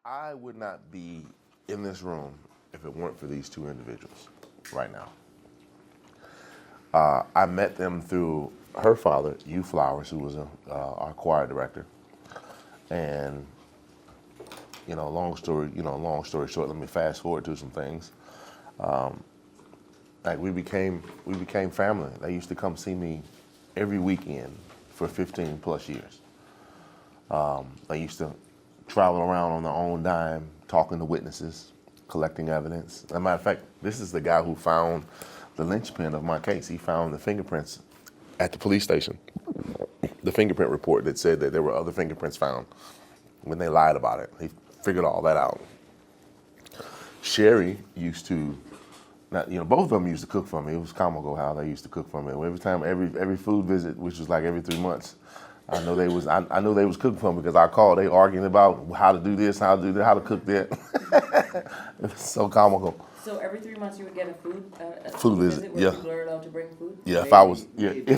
I would not be in this room if it weren't for these two individuals right now. I met them through her father, Hugh Flowers, who was our choir director. And, long story short, let me fast forward to some things. We became family. They used to come see me every weekend for 15 plus years. They used to travel around on their own dime, talking to witnesses, collecting evidence. As a matter of fact, this is the guy who found the linchpin of my case. He found the fingerprints at the police station. The fingerprint report that said that there were other fingerprints found when they lied about it. He figured all that out. Sherry used to, both of them used to cook for me. It was comical how they used to cook for me. Every food visit, which was like every 3 months, I knew they was cooking for me because I called. They arguing about how to do this, how to do that, how to cook that. It was so comical. So every 3 months you would get a food visit. Where people are allowed to bring food. Yeah, if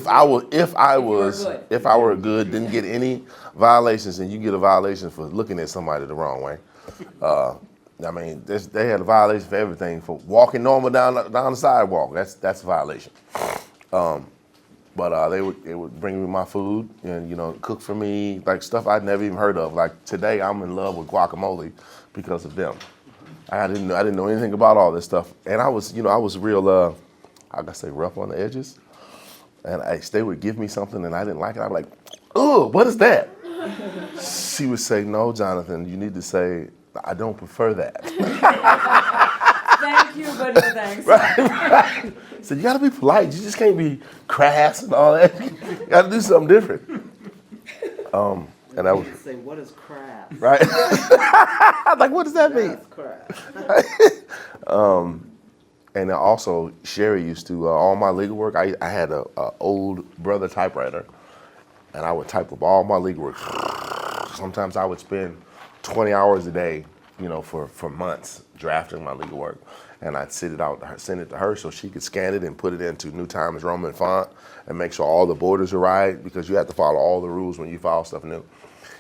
I were good, didn't get any violations, and you get a violation for looking at somebody the wrong way. They had a violation for everything, for walking normal down the sidewalk. That's a violation. But they would bring me my food and cook for me, like stuff I'd never even heard of. Like today, I'm in love with guacamole because of them. I didn't know anything about all this stuff, and I was real, rough on the edges. And they would give me something and I didn't like it. I'm like, oh, what is that? She would say, no, Jonathan, you need to say, I don't prefer that. Thank you, but no thanks. Right. So you gotta be polite. You just can't be crass and all that. You gotta do something different. And I would say, what is crass? Right. Like, what does that mean? That's crass. And also, Sherry used to, all my legal work, I had a old brother typewriter, and I would type up all my legal work. Sometimes I would spend 20 hours a day, for months drafting my legal work. And I'd send it to her so she could scan it and put it into New Times Roman font and make sure all the borders are right, because you have to follow all the rules when you file stuff new.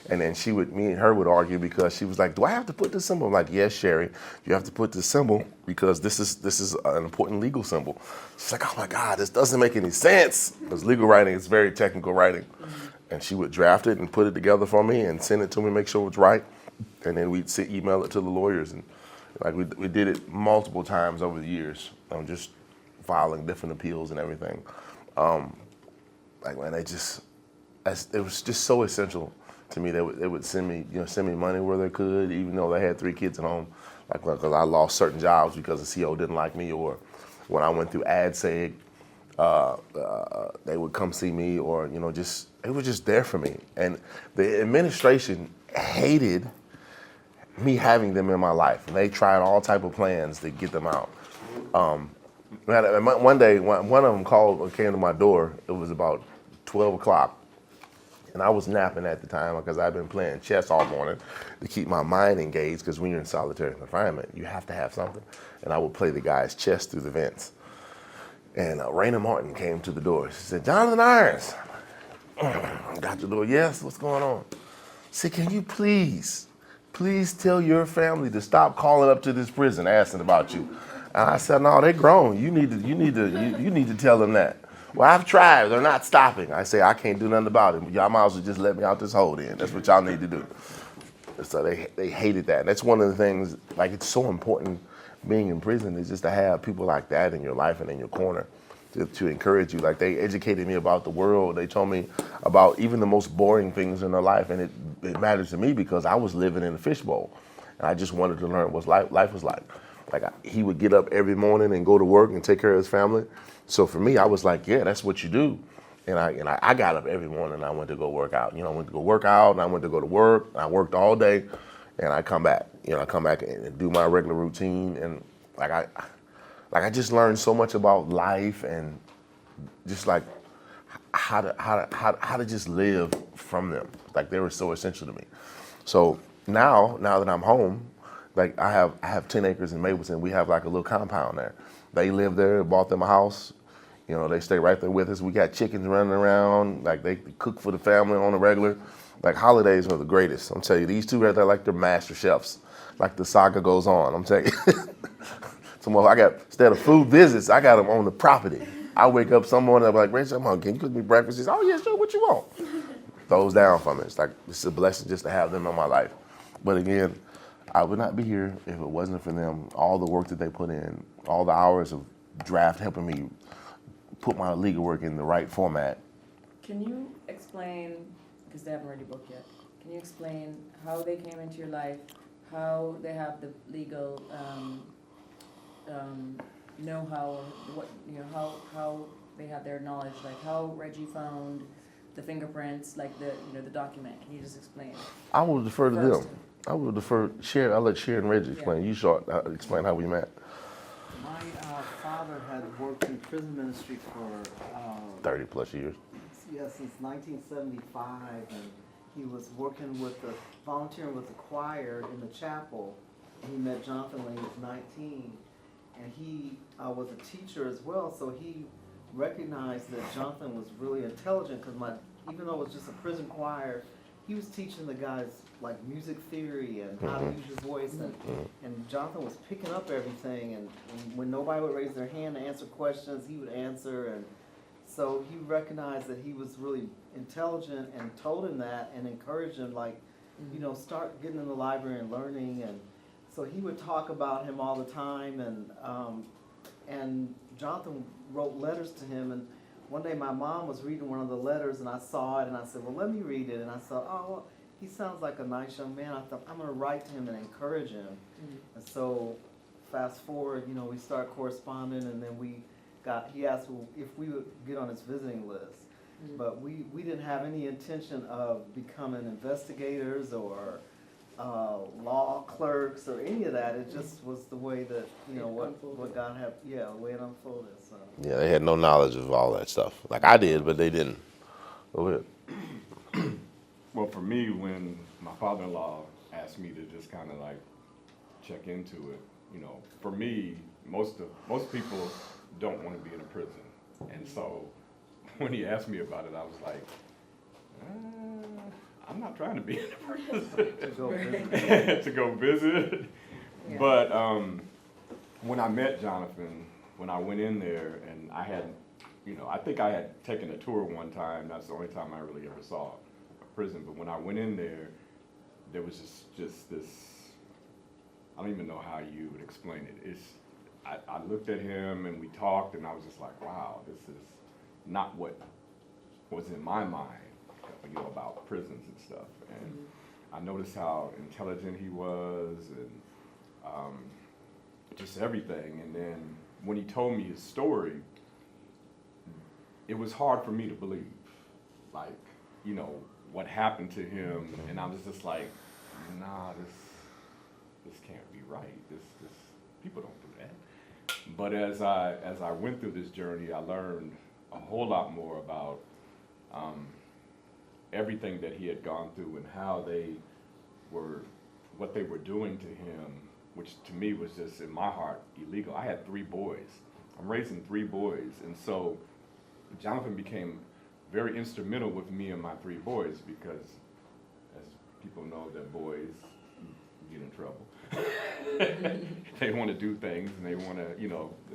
And then me and her would argue because she was like, do I have to put this symbol? I'm like, yes, Sherry, you have to put this symbol because this is an important legal symbol. She's like, oh my God, this doesn't make any sense. Because legal writing is very technical writing. And she would draft it and put it together for me and send it to me, make sure it's right. And then we'd email it to the lawyers. And we did it multiple times over the years, just filing different appeals and everything. It was just so essential to me. They would send me money where they could, even though they had 3 kids at home. Because I lost certain jobs because the CO didn't like me, or when I went through AdSeg, they would come see me, or it was just there for me. And the administration hated me having them in my life, and they tried all type of plans to get them out. One day, one of them came to my door. It was about 12 o'clock. And I was napping at the time because I'd been playing chess all morning to keep my mind engaged, because when you're in solitary confinement, you have to have something. And I would play the guy's chess through the vents. And Raina Martin came to the door. She said, Jonathan Irons. Got the door. Yes, what's going on? I said, can you please tell your family to stop calling up to this prison asking about you? And I said, no, they're grown. You need to tell them that. Well, I've tried. They're not stopping. I say, I can't do nothing about it. Y'all might as well just let me out this hole then. That's what y'all need to do. So they hated that. And that's one of the things, it's so important being in prison is just to have people like that in your life and in your corner to encourage you. They educated me about the world. They told me about even the most boring things in their life. And it matters to me because I was living in a fishbowl. And I just wanted to learn what life was like. He would get up every morning and go to work and take care of his family. So for me, I was like, yeah, that's what you do. And I got up every morning and I went to go work out. I went to go work out and I went to go to work. And I worked all day, and I come back. I come back and do my regular routine. And I just learned so much about life and just how to just live from them. They were so essential to me. So now that I'm home, I have 10 acres in Mapleton. We have a little compound there. They live there, bought them a house. They stay right there with us. We got chickens running around. They cook for the family on a regular. Like holidays are the greatest. I'm telling you, these two right there, like they're master chefs. Like the saga goes on. I'm telling you. I got, instead of food visits, I got them on the property. I wake up some morning, I'm like, Rachel, I'm hungry. Can you cook me breakfast? He says, oh yeah, sure, what you want? Throws down from it. It's a blessing just to have them in my life. But again, I would not be here if it wasn't for them. All the work that they put in, all the hours of draft helping me put my legal work in the right format. Can you explain, because they haven't read your book yet, can you explain how they came into your life, how they have the legal know-how, how they have their knowledge, like how Reggie found the fingerprints, like the document. Can you just explain? I will defer to First. them. I will defer, Sharon, I'll let Sharon and Reggie explain. You explain how we met. My father had worked in prison ministry for 30 plus years. since 1975, and he was volunteering with the choir in the chapel. And he met Jonathan when he was 19, and he was a teacher as well. So he recognized that Jonathan was really intelligent because even though it was just a prison choir, he was teaching the guys like music theory and how to use your voice, and Jonathan was picking up everything, and when nobody would raise their hand to answer questions, he would answer, and so he recognized that he was really intelligent and told him that and encouraged him, like, start getting in the library and learning, and so he would talk about him all the time, and Jonathan wrote letters to him, and one day my mom was reading one of the letters, and I saw it, and I said, well, let me read it. And I thought, oh, he sounds like a nice young man. I thought, I'm going to write to him and encourage him. And so fast forward, we start corresponding, and then he asked if we would get on his visiting list. But we didn't have any intention of becoming investigators or law clerks or any of that. It just was the way that, what God had, the way it unfolded. So. Yeah, they had no knowledge of all that stuff. Like I did, but they didn't. Go ahead. Well, for me, when my father-in-law asked me to just kind of like check into it, for me, most people don't want to be in a prison. And so when he asked me about it, I was like, I'm not trying to be in a prison. To go visit. Yeah. But when I met Jonathan, when I went in there, and I had, I think I had taken a tour one time. That's the only time I really ever saw a prison. But when I went in there, there was just this, I don't even know how you would explain it. I looked at him and we talked, and I was just like, wow, this is not what was in my mind, about prisons and stuff. And I noticed how intelligent he was, and just everything. And then when he told me his story, it was hard for me to believe, like, what happened to him. And I was just like, nah, this can't be right. This people don't do that. But as I went through this journey, I learned a whole lot more about everything that he had gone through and what they were doing to him, which to me was just, in my heart, illegal. I had 3 boys. I'm raising 3 boys. And so Jonathan became very instrumental with me and my 3 boys because, as people know, that boys get in trouble. They want to do things, and they want to,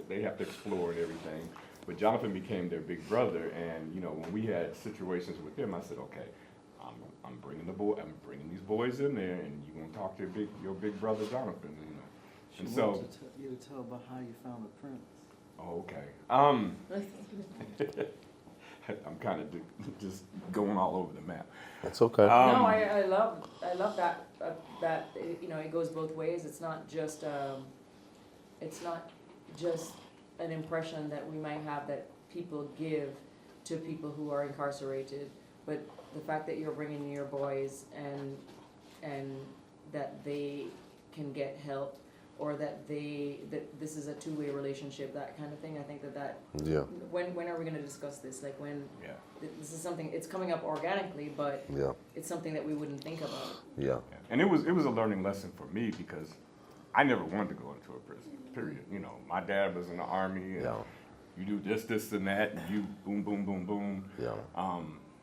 they have to explore and everything. But Jonathan became their big brother, and when we had situations with him, I said, okay, I'm bringing these boys in there, and you're gonna talk to your big brother Jonathan, And She so wanted you to tell about how you found the prints. Oh, okay. I'm kind of just going all over the map. That's okay. No, I love that that it goes both ways. It's not just an impression that we might have that people give to people who are incarcerated, but the fact that you're bringing your boys and that they can get help, or that this is a two-way relationship, that kind of thing. I think that yeah. When are we going to discuss this? Like when? Yeah. This is something, it's coming up organically, but Yeah. it's something that we wouldn't think about. Yeah. And it was a learning lesson for me because I never wanted to go into a prison. Period. My dad was in the Army, and Yeah. you do this, and that, and you boom, boom, boom, boom. Yeah.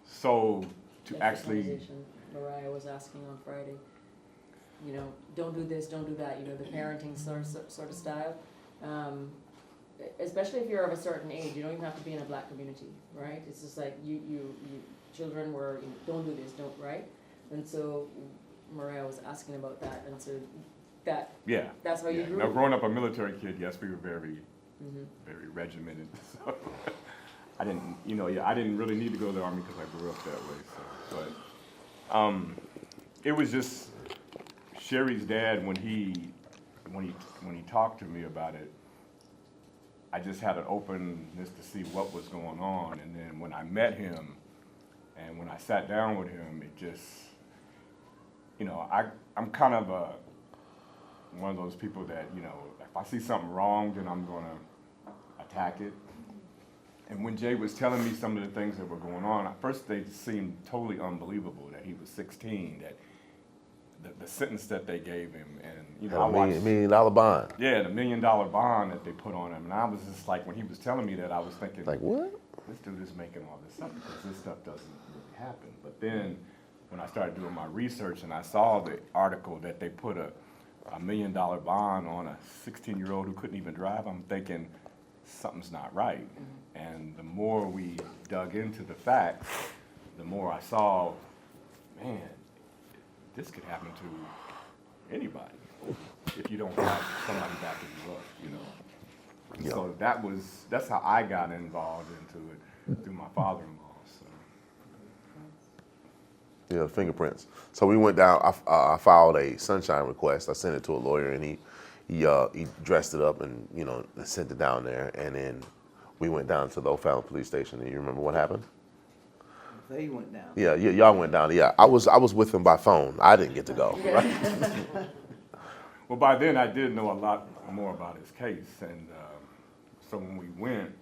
So to That's actually the conversation. Mariah was asking on Friday. You know, don't do this, don't do that, you know, the parenting sort of style. Especially if you're of a certain age, you don't even have to be in a black community, right? It's just like you children were, you know, don't do this, don't, right? And so Mariah was asking about that, and so that's how you grew Now, up. growing up a military kid, yes, we were very, Mhm. very regimented. So I didn't, I didn't really need to go to the Army because I grew up that way. So, but it was just Sherry's dad when he talked to me about it. I just had an openness to see what was going on, and then when I met him, and when I sat down with him, it just, I'm kind of one of those people that, if I see something wrong, then I'm gonna attack it. And when Jay was telling me some of the things that were going on, at first they seemed totally unbelievable that he was 16, that the sentence that they gave him, and I watched, $1 million bond. yeah, the $1 million bond that they put on him, and I was just like, when he was telling me that, I was thinking, Like what? this dude is making all this up because this stuff doesn't really happen. But then when I started doing my research and I saw the article that they put a $1 million bond on a 16-year-old who couldn't even drive, I'm thinking something's not right. And the more we dug into the facts, the more I saw, man, this could happen to anybody if you don't have somebody backing you up, And so that's how I got involved into it, through my father-in-law. So. Yeah, fingerprints. So we went down. I filed a sunshine request. I sent it to a lawyer, and he dressed it up and sent it down there. And then we went down to the O'Fallon police station. Do you remember what happened? They went down. Yeah, y'all went down. Yeah, I was with him by phone. I didn't get to go. Right? Well, by then I did know a lot more about his case, and so when we went,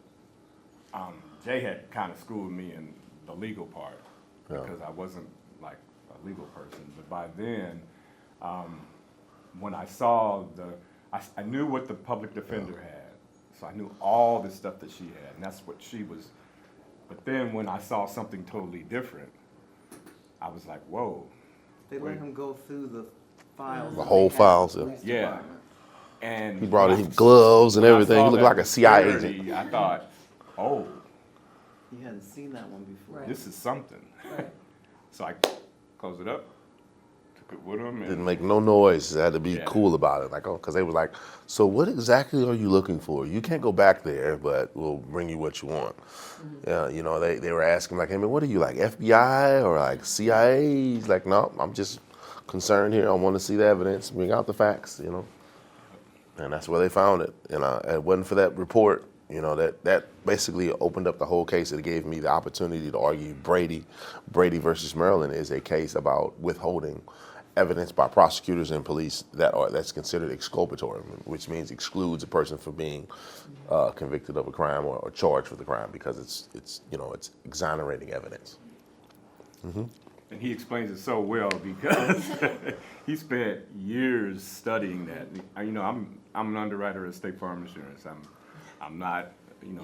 Jay had kind of schooled me in the legal part because I wasn't like a legal person. But by then, when I saw I knew what the public defender had, so I knew all the stuff that she had, and that's what she was. But then when I saw something totally different, I was like, whoa. They let him go through the files. The whole files, yeah. Yeah. And He brought in gloves and when I everything. saw He looked that like a CIA disparity, agent. I thought, oh, You hadn't seen that one before. Right. this is something. Right. So I closed it up, took it with him, Didn't and make no noise. Had to be Yeah. cool about it. Like, because they were like, so what exactly are you looking for? You can't go back there, but we'll bring you what you want. Yeah, they were asking like, hey man, what are you like, FBI or like CIA? He's like, no, I'm just concerned here. I want to see the evidence, bring out the facts, And that's where they found it. And it wasn't for that report, that basically opened up the whole case. It gave me the opportunity to argue Brady versus Maryland is a case about withholding evidence by prosecutors and police that's considered exculpatory, which means excludes a person from being convicted of a crime or charged with a crime because it's exonerating evidence. Mm-hmm. and he explains it so well because he spent years studying that. I'm an underwriter at State Farm Insurance. I'm not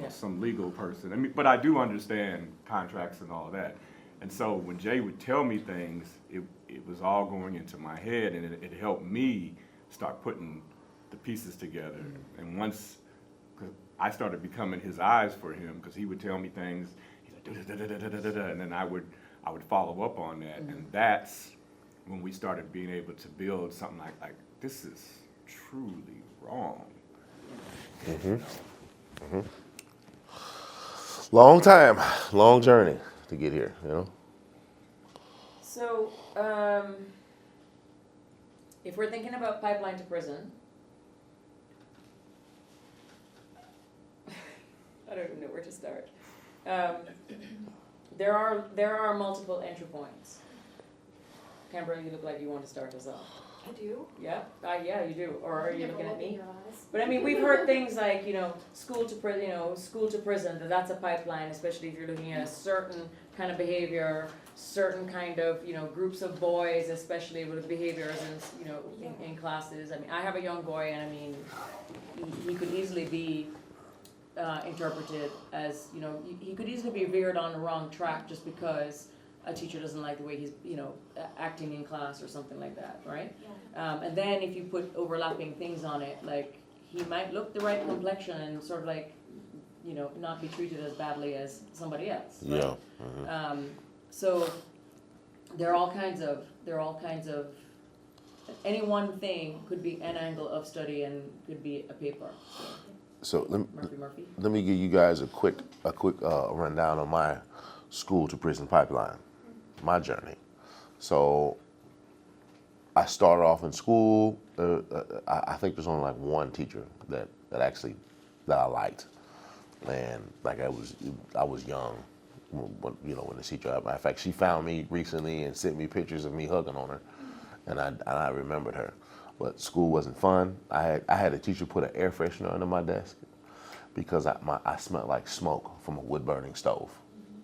some legal person. But I do understand contracts and all that. And so when Jay would tell me things, it was all going into my head, and it helped me start putting the pieces together. And once, cause I started becoming his eyes for him, because he would tell me things, he's like, da-da-da-da-da-da-da, and then I would follow up on that, and that's when we started being able to build something like this is truly wrong. Long time, long journey to get here, So, if we're thinking about pipeline to prison, I don't even know where to start. There are multiple entry points. Canberra, you look like you want to start us off. I do. Yeah, yeah, you do. Or are you Never looking at look in me? your eyes. But I mean, we've heard things like, school to prison, that's a pipeline, especially if you're looking at a certain kind of behavior, certain kind of, groups of boys, especially with behaviors in classes. I mean, I have a young boy, and I mean, he could easily be interpreted as, he could easily be veered on the wrong track just because a teacher doesn't like the way he's, acting in class or something like that, right? And then if you put overlapping things on it, like he might look the right complexion and sort of like, not be treated as badly as somebody else. Right? Yeah. Mm-hmm. So there are all kinds of, any one thing could be an angle of study and could be a paper. So Murphy. let me give you guys a quick rundown of my school to prison pipeline, my journey. So I started off in school. I think there's only like one teacher that I liked, and like I was young when the teacher. Matter of fact, she found me recently and sent me pictures of me hugging on her, and I remembered her. But school wasn't fun. I had a teacher put an air freshener under my desk because I smelled like smoke from a wood burning stove,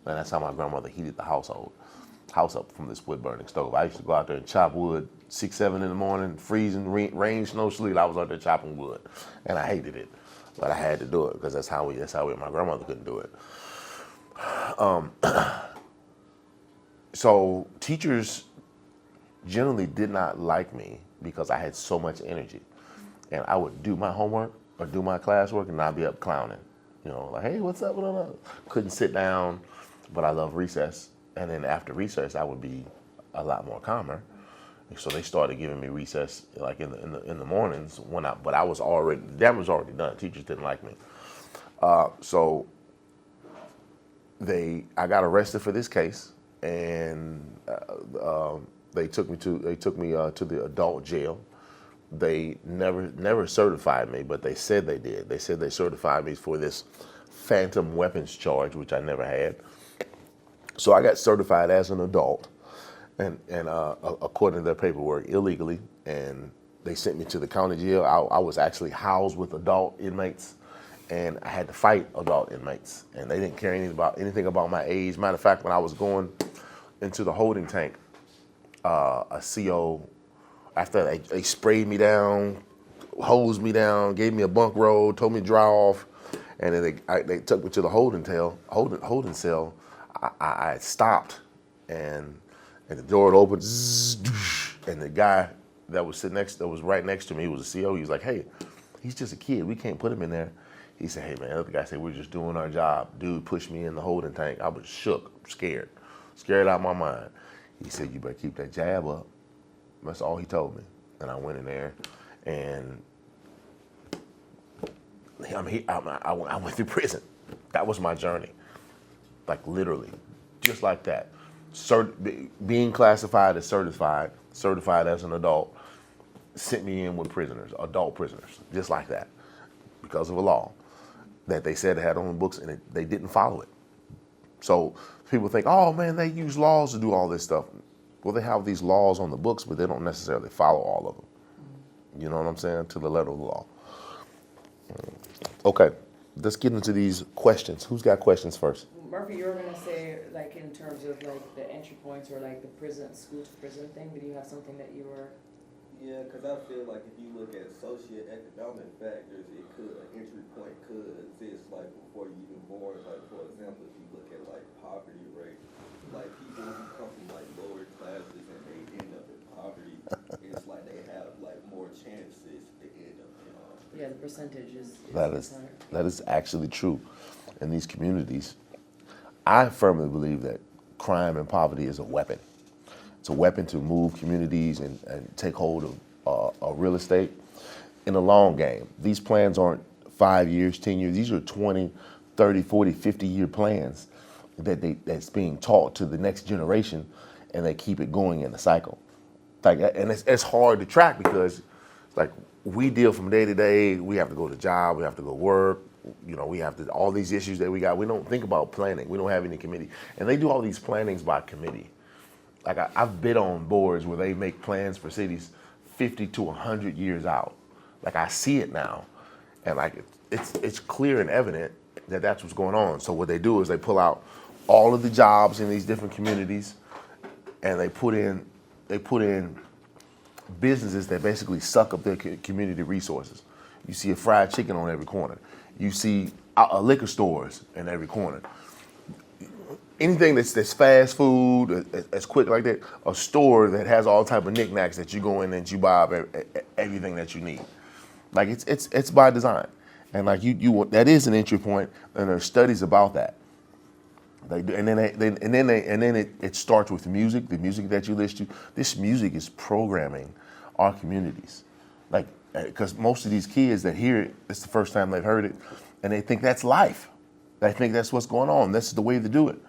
and that's how my grandmother heated the house up from this wood burning stove. I used to go out there and chop wood 6, 7 in the morning, freezing, rain, snow, sleet. I was out there chopping wood, and I hated it, but I had to do it because that's how my grandmother couldn't do it. So teachers generally did not like me because I had so much energy, and I would do my homework or do my classwork and I'd be up clowning, like, hey, what's up? Couldn't sit down, but I love recess. And then after recess, I would be a lot more calmer. And so they started giving me recess like in the mornings but I was already done. Teachers didn't like me, so I got arrested for this case, and they took me to the adult jail. They never certified me, but they said they did. They said they certified me for this phantom weapons charge, which I never had. So I got certified as an adult, and according to their paperwork, illegally, and they sent me to the county jail. I was actually housed with adult inmates, and I had to fight adult inmates, and they didn't care anything about my age. Matter of fact, when I was going into the holding tank, a CO, after they sprayed me down, hosed me down, gave me a bunk roll, told me to dry off, and then they took me to the holding cell. I stopped, and the door opened, and the guy that was right next to me, was a CO. He was like, "Hey, he's just a kid. We can't put him in there." He said, "Hey man," the other guy said, "We're just doing our job." Dude pushed me in the holding tank. I was shook, scared out of my mind. He said, "You better keep that jab up." That's all he told me. And I went in there, and I went through prison. That was my journey. Like literally, just like that. Being classified as certified as an adult, sent me in with adult prisoners, just like that, because of a law that they said they had on the books, and they didn't follow it. So people think, oh man, they use laws to do all this stuff. Well, they have these laws on the books, but they don't necessarily follow all of them. You know what I'm saying? To the letter of the law. Okay, let's get into these questions. Who's got questions first? Murphy, you were gonna say, like, in terms of like the entry points or like the school to prison thing. Did you have something that you were? Yeah, because I feel like if you look at socioeconomic factors, an entry point could exist like before you even born. Like for example, if you look at like poverty rate, like people who come from like lower classes and they end up in poverty, it's like they have like more chances to end up in. Yeah, the percentage is that is actually true in these communities. I firmly believe that crime and poverty is a weapon. It's a weapon to move communities and take hold of real estate in the long game. These plans aren't 5 years, 10 years. These are 20, 30, 40, 50-year plans that's being taught to the next generation, and they keep it going in the cycle. Like, and it's hard to track because, like, we deal from day to day. We have to go to job. We have to go work. We have to all these issues that we got. We don't think about planning. We don't have any committee, and they do all these plannings by committee. Like I've been on boards where they make plans for cities 50 to 100 years out. Like I see it now, and like it's clear and evident that that's what's going on. So what they do is they pull out all of the jobs in these different communities, and they put in businesses that basically suck up their community resources. You see a fried chicken on every corner. You see liquor stores in every corner. anything that's fast food, that's quick like that, a store that has all type of knickknacks that you go in and you buy everything that you need. Like it's by design, and like you that is an entry point, and there's studies about that. They do, and then it starts with music, the music that you listen to. This music is programming our communities, like because most of these kids that hear it, it's the first time they've heard it, and they think that's life. They think that's what's going on. That's the way to do it.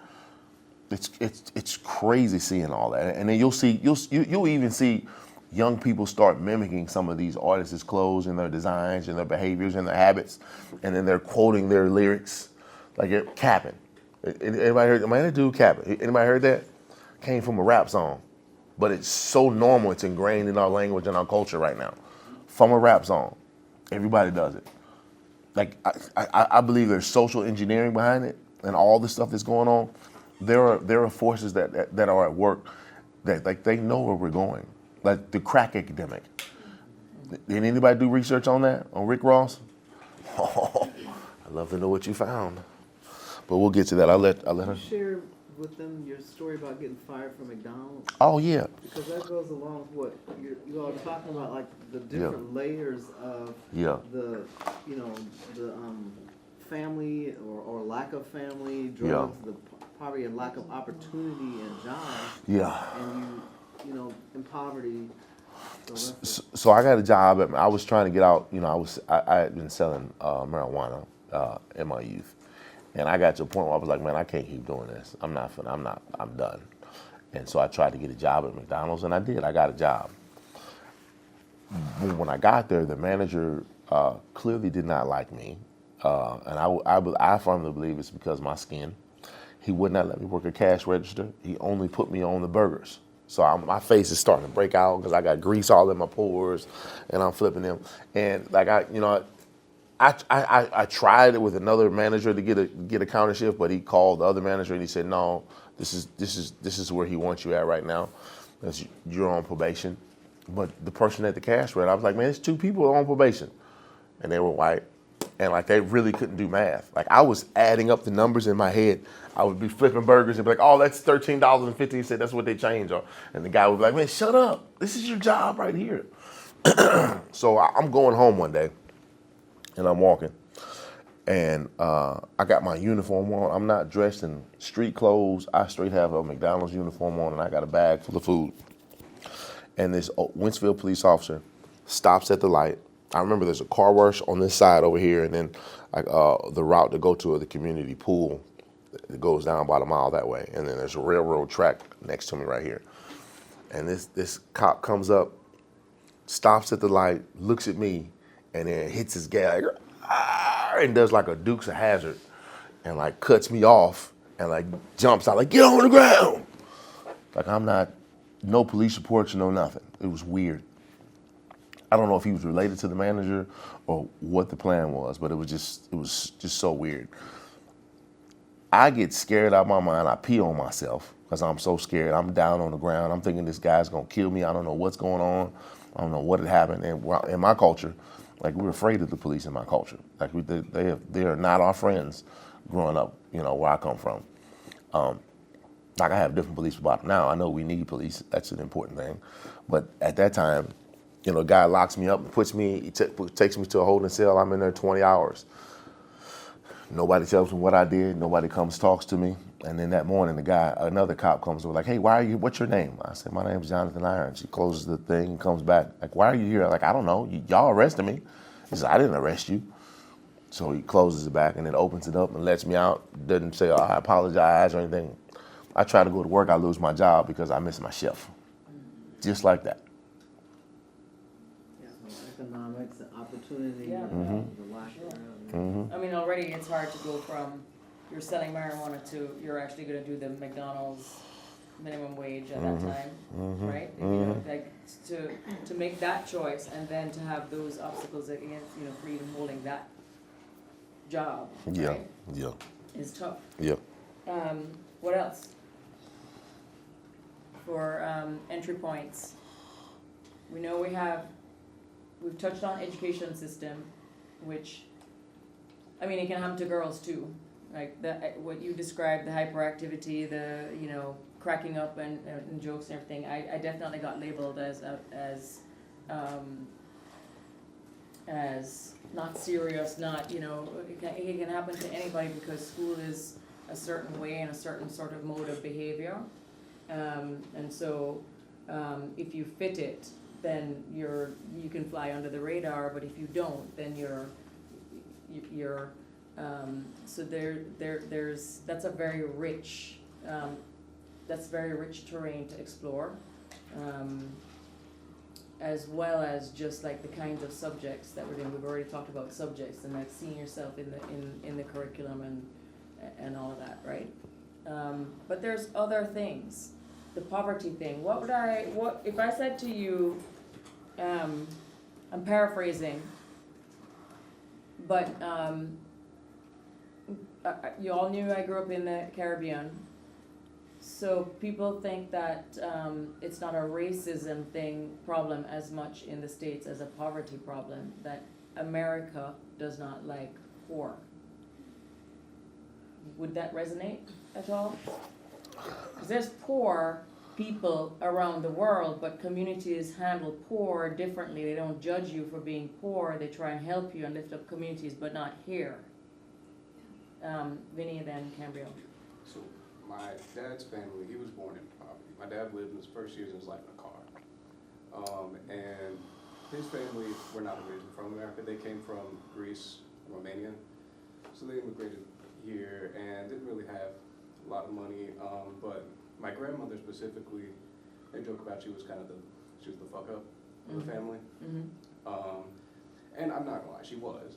It's crazy seeing all that, and then you'll even see young people start mimicking some of these artists' clothes and their designs and their behaviors and their habits, and then they're quoting their lyrics, like they're capping. Anybody heard? Man, that dude capping. Anybody heard that? Came from a rap song, but it's so normal. It's ingrained in our language and our culture right now, from a rap song. Everybody does it. Like I believe there's social engineering behind it, and all the stuff that's going on. There are forces that are at work that like they know where we're going. Like the crack epidemic. Did anybody do research on that? On Rick Ross? Oh, I'd love to know what you found. But we'll get to that. I'll let her. Share with them your story about getting fired from McDonald's, Oh yeah. because that goes along with what you all are talking about, like the different layers of Yeah. the the family or lack of family, drugs, the poverty and lack of opportunity and jobs, Yeah. and in poverty. So I got a job. I was trying to get out. I had been selling marijuana in my youth, and I got to a point where I was like, man, I can't keep doing this. I'm done. And so I tried to get a job at McDonald's, and I did. I got a job. When I got there, the manager clearly did not like me, and I firmly believe it's because of my skin. He would not let me work a cash register. He only put me on the burgers. So my face is starting to break out because I got grease all in my pores, and I'm flipping them. And like I tried it with another manager to get a counter shift, but he called the other manager and he said, no, this is where he wants you at right now. You're on probation. But the person at the cash register, I was like, man, there's two people on probation, and they were white, and like they really couldn't do math. Like I was adding up the numbers in my head. I would be flipping burgers and be like, oh, that's $13.50. He said that's what they change on. And the guy would be like, man, shut up. This is your job right here. So I'm going home one day, and I'm walking, and I got my uniform on. I'm not dressed in street clothes. I straight have a McDonald's uniform on, and I got a bag full of food. And this Wentzville police officer stops at the light. I remember there's a car wash on this side over here, and then like the route to go to the community pool. It goes down about a mile that way, and then there's a railroad track next to me right here. And this cop comes up, stops at the light, looks at me, and then hits his gas, and does like a Dukes of Hazzard, and like cuts me off, and like jumps out, like get on the ground. Like I'm not, no police reports, no nothing. It was weird. I don't know if he was related to the manager or what the plan was, but it was just so weird. I get scared out of my mind. I pee on myself because I'm so scared. I'm down on the ground. I'm thinking this guy's gonna kill me. I don't know what's going on. I don't know what had happened. And in my culture, like we're afraid of the police in my culture. Like they are not our friends growing up, where I come from. Like I have different beliefs about it now. I know we need police. That's an important thing. But at that time, a guy locks me up and takes me to a holding cell. I'm in there 20 hours. Nobody tells me what I did. Nobody comes talks to me. And then that morning, another cop comes over like, hey, what's your name? I said, my name's Jonathan Irons. He closes the thing and comes back. Like, why are you here? I'm like, I don't know. Y'all arrested me. He said, I didn't arrest you. So he closes it back and then opens it up and lets me out. Doesn't say, oh, I apologize or anything. I try to go to work. I lose my job because I miss my shift. Just like that. Yeah, so economics and opportunity, Yeah. the lack of. I mean, already it's hard to go from you're selling marijuana to you're actually going to do the McDonald's minimum wage at that time, right? Like to make that choice and then to have those obstacles against, for even holding that job, right? Yeah. Is tough. Yeah. What else? For entry points, we know we've touched on education system, which, I mean, it can happen to girls too. Like what you described, the hyperactivity, the cracking up and jokes and everything. I definitely got labeled as not serious, not it can happen to anybody because school is a certain way and a certain sort of mode of behavior, and so if you fit it, then you can fly under the radar. But if you don't, then you're so there's that's very rich terrain to explore, as well as just like the kinds of subjects that we're doing. We've already talked about subjects and like seeing yourself in the curriculum and all of that, right? But there's other things. The poverty thing. What if I said to you, I'm paraphrasing, but you all knew I grew up in the Caribbean, so people think that it's not a racism problem as much in the States as a poverty problem, that America does not like poor. Would that resonate at all? Because there's poor people around the world, but communities handle poor differently. They don't judge you for being poor. They try and help you and lift up communities, but not here. Vinny and then Cambrio. So my dad's family, he was born in poverty. My dad lived in his first years of his life in a car. And his family were not originally from America. They came from Greece, Romania. So they immigrated here and didn't really have a lot of money. But my grandmother specifically, they joke about she was the fuck up of the family. Mm-hmm. And I'm not gonna lie, she was.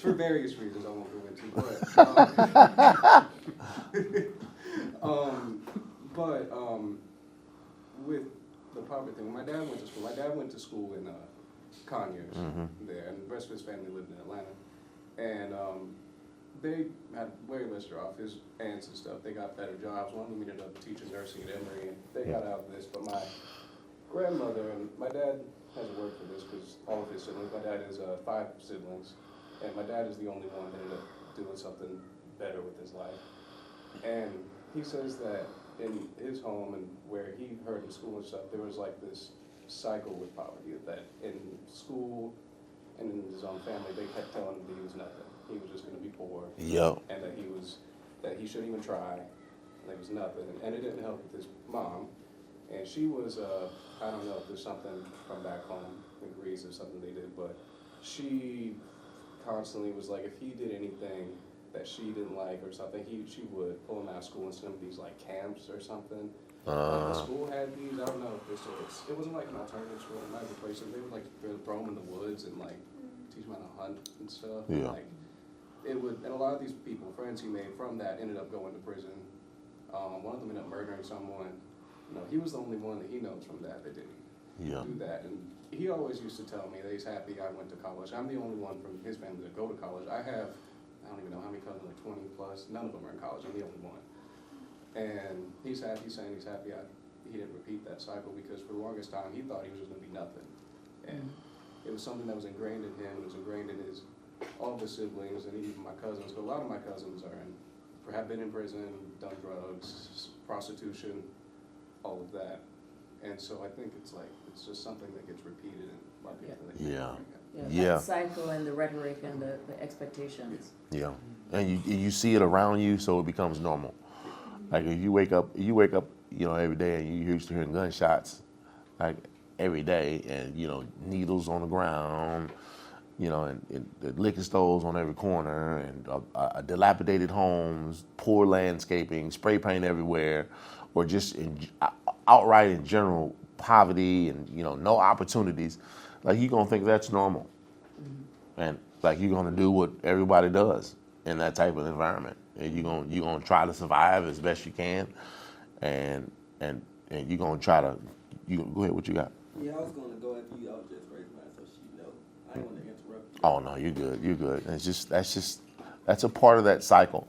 For various reasons I won't go into, but with the poverty thing, when my dad went to school in Conyers there, and the rest of his family lived in Atlanta, and they had way less off. His aunts and stuff, they got better jobs. One of them ended up teaching nursing at Emory, and they got out of this. But my grandmother and my dad has a word for this because all of his siblings, my dad is 5 siblings, and my dad is the only one that ended up doing something better with his life. And he says that in his home and where he heard in school and stuff, there was like this cycle with poverty, that in school and in his own family, they kept telling him that he was nothing. He was just going to be poor. Yep. And that he shouldn't even try, and it was nothing. And it didn't help with his mom. And she was, I don't know if there's something from back home in Greece or something they did, but she constantly was like, if he did anything that she didn't like or something, she would pull him out of school and send him these like camps or something. The school had these, I don't know if it wasn't like an alternative school, it might be places, they would like throw him in the woods and like teach him how to hunt and stuff. Yeah. Like, and a lot of these people, friends he made from that, ended up going to prison. One of them ended up murdering someone. He was the only one that he knows from that didn't do that. And he always used to tell me that he's happy I went to college. I'm the only one from his family to go to college. I don't even know how many cousins, like 20 plus. None of them are in college. I'm the only one. And he's happy, saying he's happy he didn't repeat that cycle, because for the longest time he thought he was just going to be nothing. And it was something that was ingrained in him. It was ingrained in all of his siblings and even my cousins. But a lot of my cousins have been in prison, done drugs, prostitution, all of that. And so I think it's just something that gets repeated in a lot of people. That cycle and the rhetoric and the expectations. Yeah. And you see it around you, so it becomes normal. Like if you wake up, every day, and you're used to hearing gunshots, like every day, and needles on the ground, and the liquor stores on every corner, and dilapidated homes, poor landscaping, spray paint everywhere, or just outright in general poverty and no opportunities. Like you're gonna think that's normal, and like you're gonna do what everybody does in that type of environment, and you're gonna try to survive as best you can, and you're gonna try to go ahead. What you got? Yeah, I was going to go after you. I was just raising my so she know. I didn't want to interrupt you. Oh no, you're good. You're good. And that's a part of that cycle.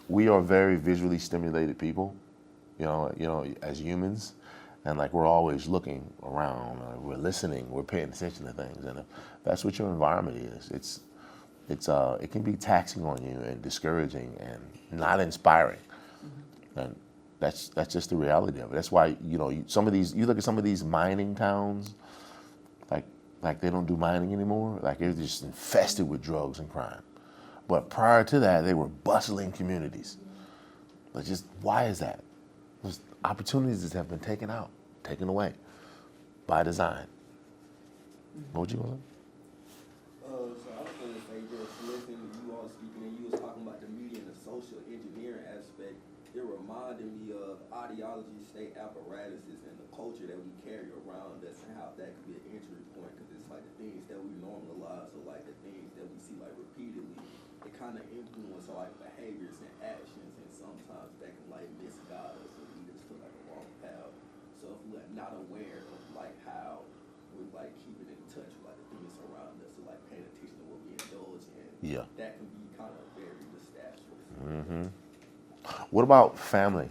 We are very visually stimulated people, as humans, and like we're always looking around. We're listening. We're paying attention to things, and if that's what your environment is. it can be taxing on you and discouraging and not inspiring. And that's just the reality of it. That's why, you know, you look at some of these mining towns, like they don't do mining anymore. Like they're just infested with drugs and crime. But prior to that, they were bustling communities. But just why is that? Those opportunities have been taken away by design. What would you want to say? So I was gonna say just listening to you all speaking, and you was talking about the media and the social engineering aspect. It reminded me of ideology, state apparatuses, and the culture that we carry around us, and how that could be an entry point. Because it's like the things that we normalize, or like the things that we see like repeatedly, it kind of influence our like behaviors and actions, and sometimes that can like misguide us or lead us to like a wrong path. So if we're not aware of like how we're like keeping in touch with like the things around us, or like paying attention to what we indulge in, that can be kind of very disastrous. What about family?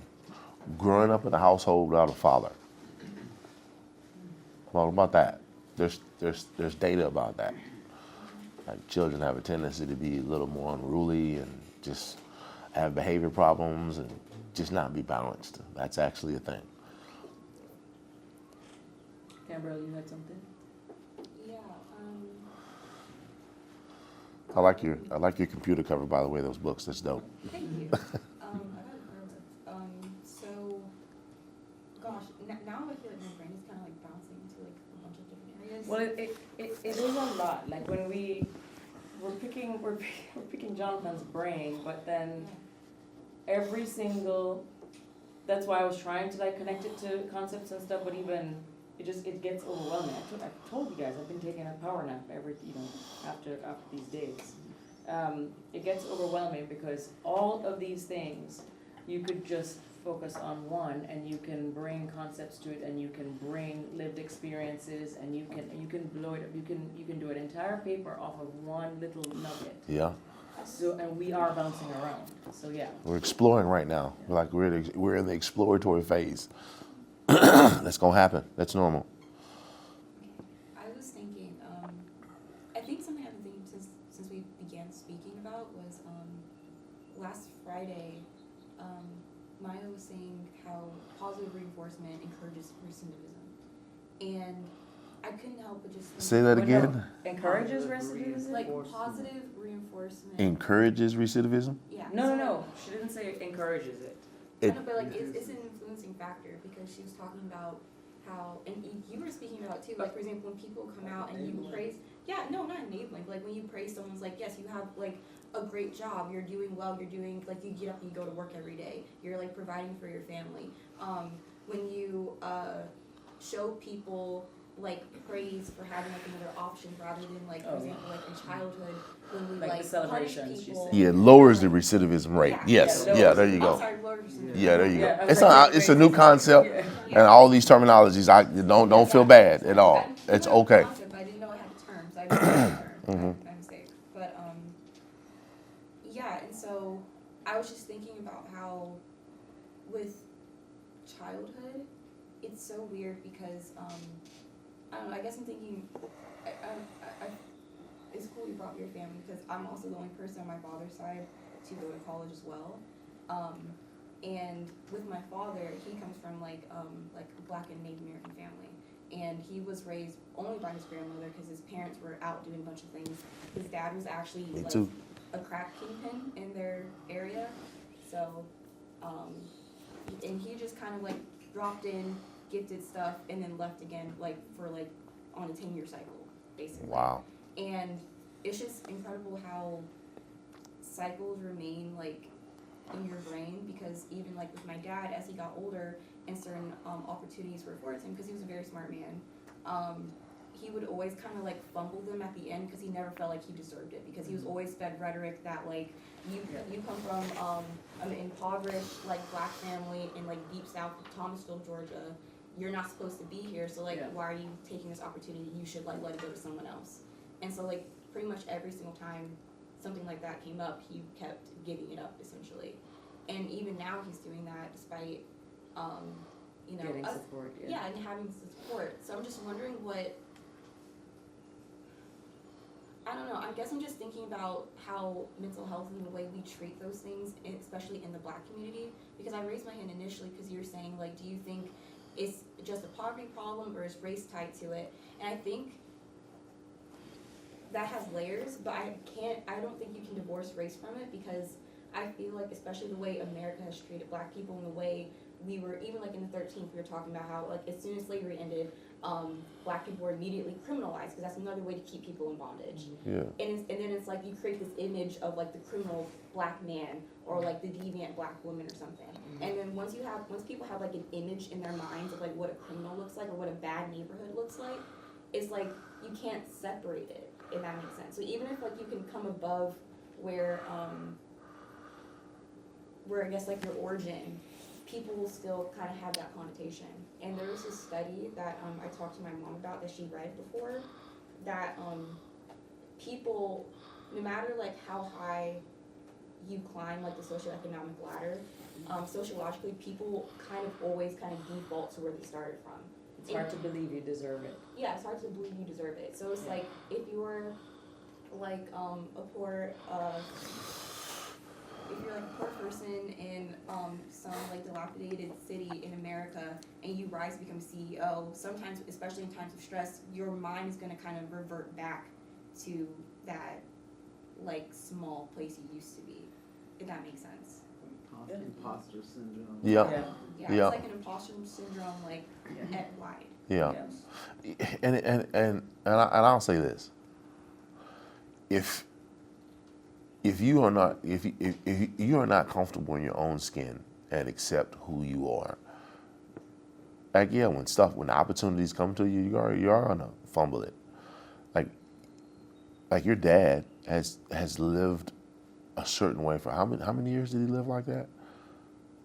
Growing up in a household without a father. What about that? There's data about that. Like children have a tendency to be a little more unruly and just have behavior problems and just not be balanced. That's actually a thing. Canberra, you had something? Yeah. I like your computer cover, by the way. Those books. That's dope. Thank you. I got it perfect. So, gosh, now I feel like my brain is kind of like bouncing into like a bunch of different areas. Well, it is a lot. Like when we're picking Jonathan's brain, but then every single. That's why I was trying to like connect it to concepts and stuff, but even it gets overwhelming. I told you guys I've been taking a power nap after these days. It gets overwhelming because all of these things you could just focus on one, and you can bring concepts to it, and you can bring lived experiences, and you can blow it up. You can do an entire paper off of one little nugget. Yeah. So, and we are bouncing around. So yeah. We're exploring right now. We're in the exploratory phase. That's gonna happen. That's normal. I was thinking, I think something I've been thinking since we began speaking about was last Friday, Maya was saying how positive reinforcement encourages recidivism, and I couldn't help but just think, Say that Well, no, encourages encourages recidivism? like positive reinforcement. Encourages recidivism. Yeah. No. She didn't say encourages it. I know, but like it's an influencing factor because she was talking about how, and you were speaking about it too, like for example, when people come out and you praise, not enabling, like when you praise someone's like, yes, you have like a great job, you're doing well, you're doing, like you get up and you go to work every day, you're like providing for your family. When you show people like praise for having like another option rather than like, for example, like in childhood, when we Like the punish celebrations, she people. said. Yeah, it lowers the recidivism rate. Yes. Yeah, Yeah, there you go. Oh, sorry, lowers recidivism. Yeah, there you go. Yeah, It's a new concept, and all these terminologies. Don't feel bad at all. It's okay. I didn't know I had terms. I didn't know the term. My mistake. But yeah, and so I was just thinking about how with childhood, it's so weird because I don't know. I guess I'm thinking. It's cool you brought your family because I'm also the only person on my father's side to go to college as well. And with my father, he comes from like a Black and Native American family, and he was raised only by his grandmother because his parents were out doing a bunch of things. His dad was actually a crack kingpin in their area, so and he just kind of like dropped in, gifted stuff, and then left again, like for like on a 10-year cycle, basically. Wow. And it's just incredible how cycles remain like in your brain, because even like with my dad, as he got older and certain opportunities were afforded to him, because he was a very smart man, he would always kind of like fumble them at the end because he never felt like he deserved it, because he was always fed rhetoric that like you come from an impoverished like Black family in like deep south of Thomasville, Georgia. You're not supposed to be here, so like why are you taking this opportunity? You should like let it go to someone else. And so like pretty much every single time something like that came up, he kept giving it up essentially. And even now he's doing that despite Getting support, and having support. So I'm just wondering what I don't know. I guess I'm just thinking about how mental health and the way we treat those things, especially in the Black community. Because I raised my hand initially because you were saying, like, do you think it's just a poverty problem or is race tied to it? And I think that has layers, but I don't think you can divorce race from it, because I feel like, especially the way America has treated Black people and the way we were, even like in the 13th, we were talking about how, like, as soon as slavery ended, Black people were immediately criminalized, because that's another way to keep people in bondage. Yeah. And then it's like you create this image of like the criminal Black man or like the deviant Black woman or something. And then once people have like an image in their minds of like what a criminal looks like or what a bad neighborhood looks like, it's like you can't separate it, if that makes sense. So even if like you can come above where I guess like your origin, people will still kind of have that connotation. And there was this study that I talked to my mom about that she read before, that people, no matter like how high you climb like the socioeconomic ladder, sociologically people kind of always kind of default to where they started from. It's hard to believe you deserve it. Yeah, it's hard to believe you deserve it. So it's like if you're like a poor person in some like dilapidated city in America and you rise to become CEO, sometimes, especially in times of stress, your mind is going to kind of revert back to that like small place you used to be, if that makes sense. Imposter syndrome. Yeah. Yeah, it's like an imposter syndrome, like at wide. Yeah. And I'll say this: if you are not comfortable in your own skin and accept who you are, like when the opportunities come to you, you are gonna fumble it. Like your dad has lived a certain way for how many years did he live like that?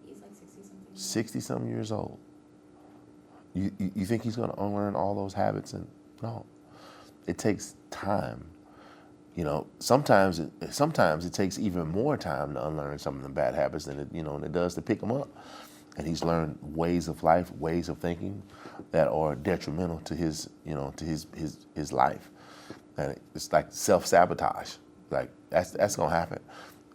He's like 60-something. 60-something years old. You think he's gonna unlearn all those habits? And no, it takes time. You know, sometimes it takes even more time to unlearn some of the bad habits than it does to pick them up. And he's learned ways of life, ways of thinking that are detrimental to his life. And it's like self-sabotage. Like that's gonna happen.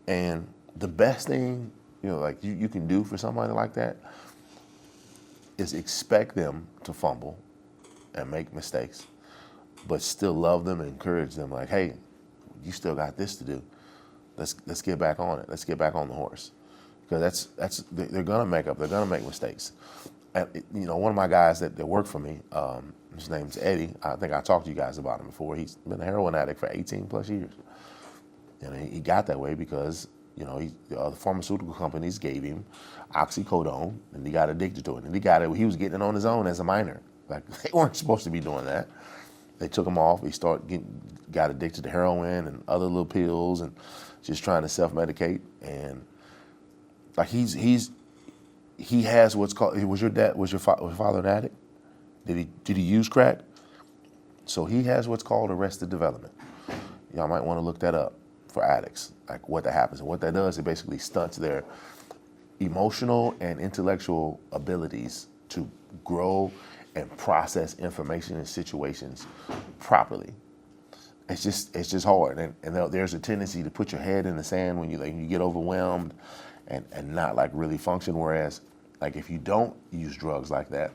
And the best thing, like you can do for somebody like that is expect them to fumble and make mistakes, but still love them and encourage them. Like, hey, you still got this to do. Let's get back on it. Let's get back on the horse, because they're gonna make mistakes. And, one of my guys that worked for me, his name's Eddie. I think I talked to you guys about him before. He's been a heroin addict for 18 plus years, and he got that way because the pharmaceutical companies gave him oxycodone, and he got addicted to it. And he was getting it on his own as a minor. Like, they weren't supposed to be doing that. They took him off. He got addicted to heroin and other little pills, and just trying to self-medicate. And like he has what's called. Was your father an addict? Did he use crack? So he has what's called arrested development. Y'all might want to look that up for addicts, like what that happens. And what that does, it basically stunts their emotional and intellectual abilities to grow and process information and situations properly. It's just hard, and there's a tendency to put your head in the sand when you get overwhelmed and not like really function. Whereas, like, if you don't use drugs like that,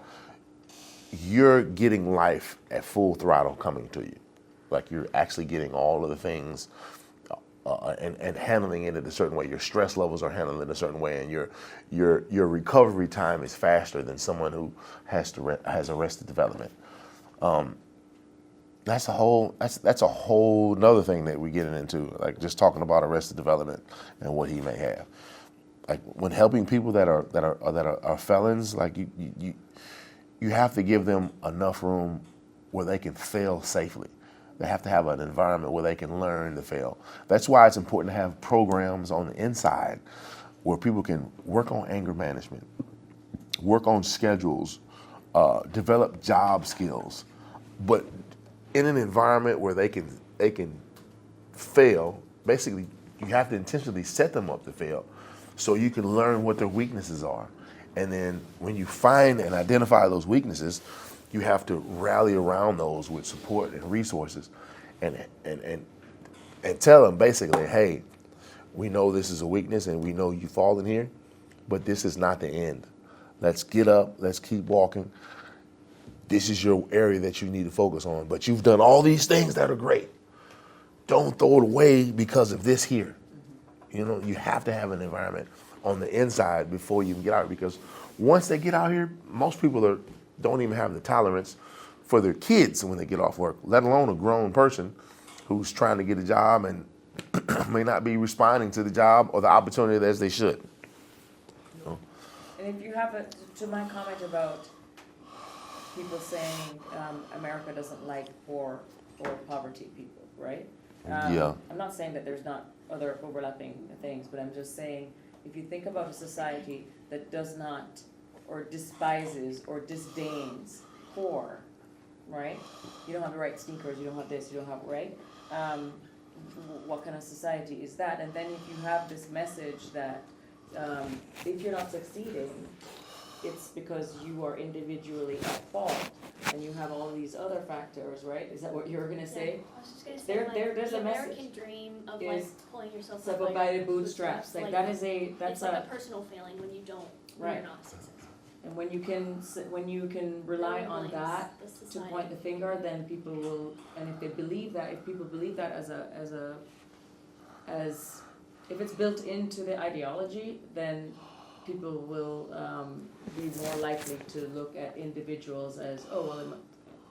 you're getting life at full throttle coming to you. Like, you're actually getting all of the things and handling it in a certain way. Your stress levels are handled in a certain way, and your recovery time is faster than someone who has arrested development. That's a whole another thing that we're getting into, like just talking about arrested development and what he may have. Like, when helping people that are felons, like you have to give them enough room where they can fail safely. They have to have an environment where they can learn to fail. That's why it's important to have programs on the inside where people can work on anger management, work on schedules, develop job skills, but in an environment where they can fail. Basically, you have to intentionally set them up to fail so you can learn what their weaknesses are. And then when you find and identify those weaknesses, you have to rally around those with support and resources and and tell them basically, hey, we know this is a weakness and we know you've fallen here, but this is not the end. Let's get up, let's keep walking. This is your area that you need to focus on. But you've done all these things that are great. Don't throw it away because of this here. You know, you have to have an environment on the inside before you can get out, because once they get out here, most people don't even have the tolerance for their kids when they get off work, let alone a grown person who's trying to get a job and may not be responding to the job or the opportunity as they should. You know? And if you have to my comment about people saying America doesn't like poor or poverty people, right? Yeah. I'm not saying that there's not other overlapping things, but I'm just saying if you think about a society that does not or despises or disdains poor, right? You don't have the right sneakers, you don't have this, you don't have, right? What kind of society is that? And then if you have this message that if you're not succeeding, it's because you are individually at fault, and you have all these other factors, right? Is that what you were gonna say? I was just gonna say, There's the a message. American dream of Is pulling yourself Sub up by the bootstraps, like that is it's like a personal failing when you don't, when Right. you're not successful. and when you can rely on Blames that the to society. point the finger, then people will, and if people believe that as if it's built into the ideology, then people will be more likely to look at individuals as, oh, well,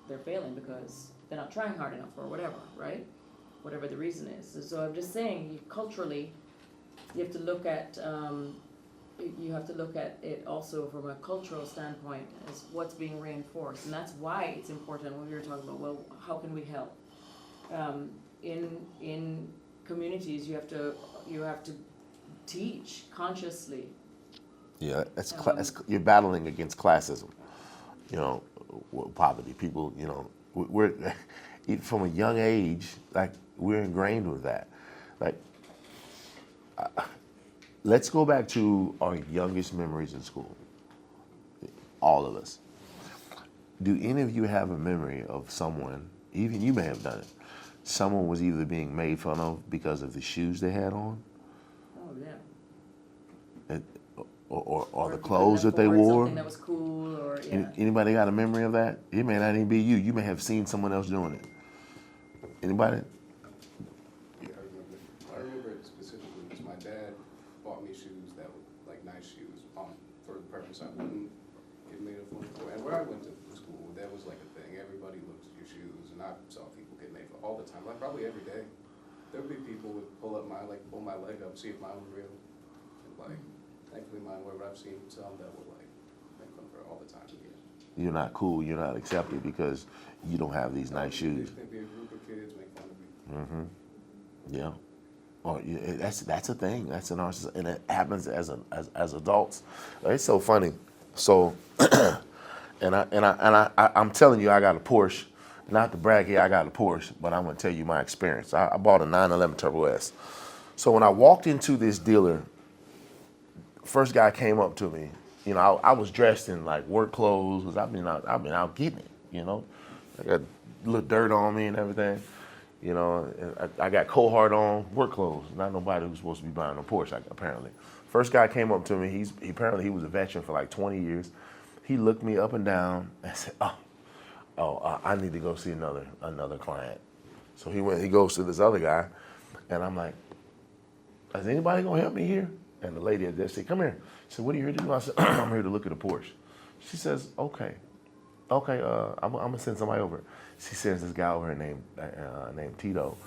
they're failing because they're not trying hard enough or whatever, right? Whatever the reason is. So I'm just saying, culturally, you have to look at it also from a cultural standpoint as what's being reinforced, and that's why it's important when we were talking about, well, how can we help? In communities, you have to teach consciously. Yeah, you're battling against classism, you know, poverty. People, you know, we're from a young age, like we're ingrained with that. Like, let's go back to our youngest memories in school. All of us. Do any of you have a memory of someone, even you may have done it, someone was either being made fun of because of the shoes they had on, Oh yeah. or the clothes that they wore? Something that was cool, or yeah. Anybody got a memory of that? It may not even be you. You may have seen someone else doing it. Anybody? Yeah, I remember it specifically because my dad bought me shoes that were like nice shoes for the purpose I wouldn't get made fun for. And where I went to school, that was like a thing. Everybody looked at your shoes, and I saw people get made fun all the time, like probably every day. There would be people who would pull my leg up, see if mine was real. And like, thankfully mine were, but I've seen some that were like make fun for all the time. Yeah. You're not cool. You're not accepted because you don't have these nice shoes. There'd be a group of kids make fun of me. Mm-hmm. Yeah. Or that's a thing. That's an narcissist, and it happens as adults. It's so funny. So, I'm telling you, I got a Porsche. Not to brag here, I got a Porsche, but I'm gonna tell you my experience. I bought a 911 Turbo S. So when I walked into this dealer, first guy came up to me. You know, I was dressed in like work clothes because I've been out getting it. You know, I got a little dirt on me and everything. You know, I got cold on, work clothes. Not nobody who's supposed to be buying a Porsche, apparently. First guy came up to me. Apparently he was a veteran for like 20 years. He looked me up and down and said, I need to go see another client. So he goes to this other guy, and I'm like, is anybody gonna help me here? And the lady at there said, come here. She said, what are you here to do? I said, I'm here to look at a Porsche. She says, okay, I'm gonna send somebody over. She sends this guy over here named Tito.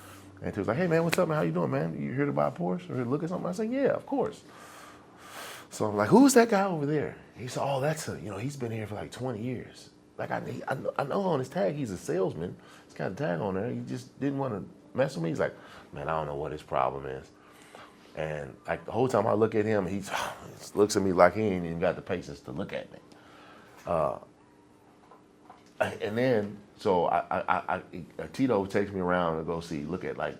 And he was like, hey man, what's up, man? How you doing, man? You here to buy a Porsche or here to look at something? I said, yeah, of course. So I'm like, who's that guy over there? He said, oh, he's been here for like 20 years. Like I know on his tag he's a salesman. He's got a tag on there. He just didn't want to mess with me. He's like, man, I don't know what his problem is. And like the whole time I look at him, he looks at me like he ain't even got the patience to look at me. And then so Tito takes me around to go look at like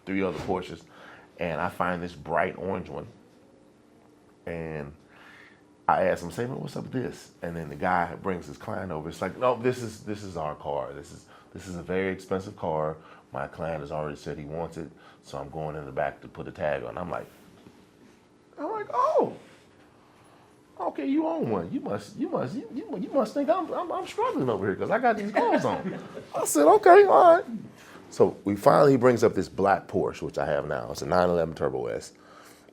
3 other Porsches, and I find this bright orange one. And I asked him, say, man, what's up with this? And then the guy brings his client over. It's like, no, this is our car. This is a very expensive car. My client has already said he wants it, so I'm going in the back to put a tag on. I'm like, oh, okay, you own one. You must think I'm struggling over here because I got these cars on. I said, okay, all right. So he brings up this black Porsche, which I have now. It's a 911 Turbo S,